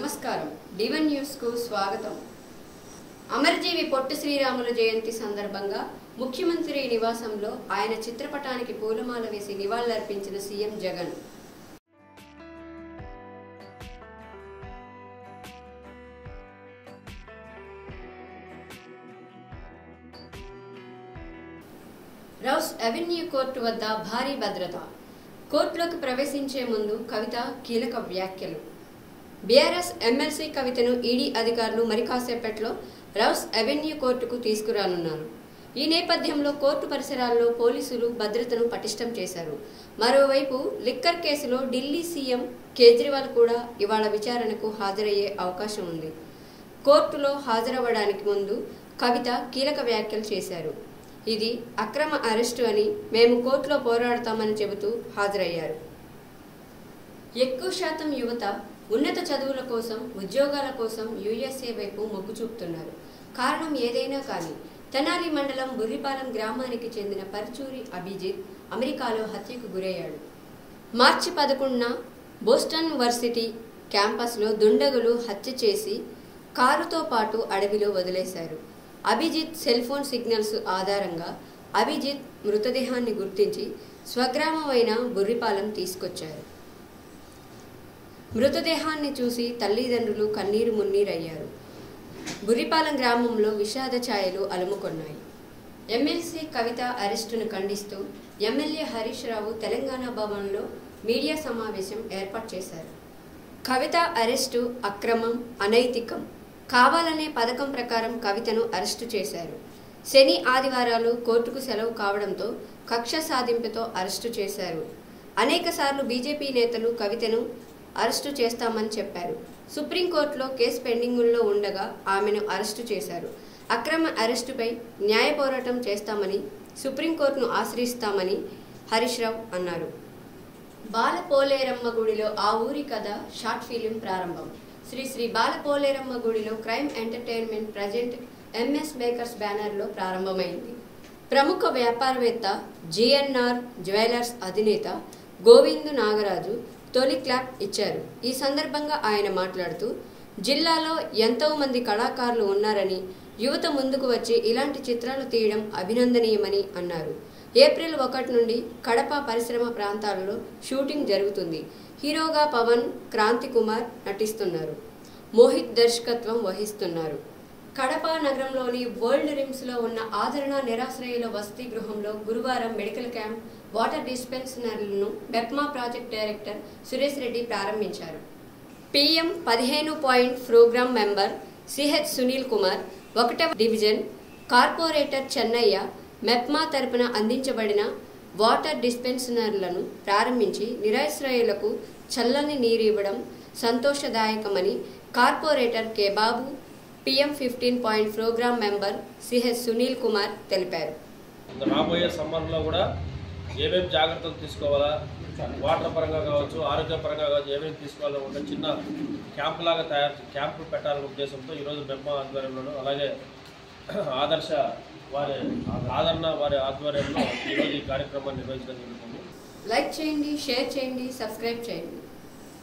నమస్కారం D1 news కు స్వాగతం। అమరజీవి పొట్టి శ్రీరాములు జయంతి సందర్భంగా ముఖ్యమంత్రి నివాసంలో ఆయన చిత్రపటానికి పూలమాల వేసి నివాళులర్పించిన CM Jagan. Rouse Avenue court వద్ద భారీ భద్రత। కోర్టులోకి ప్రవేశించే ముందు కవిత కీలక వ్యాఖ్యలు। బీఆర్ఎస్ ఎమ్మెల్సీ కవితను ఈడీ అధికారులు మరి కాసేపట్లో రౌస్ అవెన్యూ కోర్టుకు తీసుకురానున్నారు। ఈ నేపథ్యంలో కోర్టు పరిసరాల్లో పోలీసులు భద్రతను పటిష్టం చేశారు। మరోవైపు లిక్కర్ కేసులో ఢిల్లీ సీఎం కేజ్రీవాల్ కూడా ఇవాళ విచారణకు హాజరయ్యే అవకాశం ఉంది। కోర్టులో హాజరవ్వడానికి ముందు కవిత కీలక వ్యాఖ్యలు చేశారు। ఇది అక్రమ అరెస్టు అని మేము కోర్టులో పోరాడతామని చెబుతూ హాజరయ్యారు। ఎక్కువ శాతం యువత ఉన్నత చదువుల కోసం ఉద్యోగాల కోసం యుఎస్ఏ వైపు మొగ్గు చూపుతున్నారు। కారణం ఏదైనా కానీ తెనాలి మండలం బుర్రిపాలెం గ్రామానికి చెందిన పరుచూరి అభిజిత్ అమెరికాలో హత్యకు గురయ్యాడు। మార్చి 11న బోస్టన్ వర్సిటీ క్యాంపస్లో దుండగులు హత్య చేసి కారుతో పాటు అడవిలో వదిలేశారు। అభిజిత్ సెల్ ఫోన్ సిగ్నల్స్ ఆధారంగా అభిజిత్ మృతదేహాన్ని గుర్తించి స్వగ్రామమైన బుర్రిపాలెం తీసుకొచ్చారు। మృతదేహాన్ని చూసి తల్లిదండ్రులు కన్నీరు మున్నీరయ్యారు। బుర్రిపాలెం గ్రామంలో విషాద ఛాయలు అలుముకొన్నాయి। ఎమ్మెల్సీ కవిత అరెస్టును ఖండిస్తూ ఎమ్మెల్యే హరీష్ రావు తెలంగాణ భవన్లో మీడియా సమావేశం ఏర్పాటు చేశారు। కవిత అరెస్టు అక్రమం, అనైతికం, కావాలనే పథకం ప్రకారం కవితను అరెస్టు చేశారు। శని ఆదివారాలు కోర్టుకు సెలవు కావడంతో కక్ష సాధింపుతో అరెస్టు చేశారు। అనేకసార్లు బీజేపీ నేతలు కవితను అరెస్టు చేస్తామని చెప్పారు। సుప్రీంకోర్టులో కేసు పెండింగుల్లో ఉండగా ఆమెను అరెస్టు చేశారు। అక్రమ అరెస్టుపై న్యాయ పోరాటం చేస్తామని సుప్రీంకోర్టును ఆశ్రయిస్తామని హరీష్ రావు అన్నారు। బాలపోలేరమ్మ గుడిలో ఆ ఊరి కథ షార్ట్ ఫిలిం ప్రారంభం। శ్రీ బాలపోలేరమ్మ గుడిలో crime entertainment present MS makers బ్యానర్లో ప్రారంభమైంది। ప్రముఖ వ్యాపారవేత్త జిఎన్ఆర్ జ్యువెలర్స్ అధినేత గోవిందు నాగరాజు తొలి క్లాప్ ఇచ్చారు। ఈ సందర్భంగా ఆయన మాట్లాడుతూ జిల్లాలో ఎంతో మంది కళాకారులు ఉన్నారని, యువత ముందుకు వచ్చి ఇలాంటి చిత్రాలు తీయడం అభినందనీయమని అన్నారు। ఏప్రిల్ 1 నుండి కడప పరిశ్రమ ప్రాంతాలలో షూటింగ్ జరుగుతుంది। హీరోగా పవన్, క్రాంతి కుమార్ నటిస్తున్నారు। మోహిత్ దర్శకత్వం వహిస్తున్నారు। కడప నగరంలోని వరల్డ్ రిమ్స్లో ఉన్న ఆదరణ నిరాశ్రయుల వసతి గృహంలో గురువారం మెడికల్ క్యాంప్, వాటర్ డిస్పెన్సరీలను మెప్మా ప్రాజెక్ట్ డైరెక్టర్ సురేష్ రెడ్డి ప్రారంభించారు। PM 15 point program member CH Sunil Kumar, 1వ డివిజన్ కార్పొరేటర్ చెన్నయ్య మెప్మా తరపున అందించబడిన వాటర్ డిస్పెన్సరీలను ప్రారంభించి నిరాశ్రయులకు చల్లని నీరు ఇవ్వడం సంతోషదాయకమని corporator K Babu, PM 15 point program member CH Sunil Kumar తెలిపారు। రాబోయే సమ్మర్లో కూడా ఏమేమి జాగ్రత్తలు తీసుకోవాలా, వాటర్ పరంగా కావచ్చు, ఆరోగ్య పరంగా కావచ్చు, ఏమేమి తీసుకోవాలో ఒక చిన్న క్యాంప్ లాగా క్యాంపు పెట్టాలనే ఉద్దేశంతో ఈరోజు మెప్మా ఆధ్వర్యంలోనూ అలాగే ఆదర్శ ఆదరణ వారి ఆధ్వర్యంలో ఈరోజు ఈ కార్యక్రమాన్ని నిర్వహించడం జరుగుతుంది। లైక్ చేయండి, షేర్ చేయండి, సబ్స్క్రైబ్ చేయండి।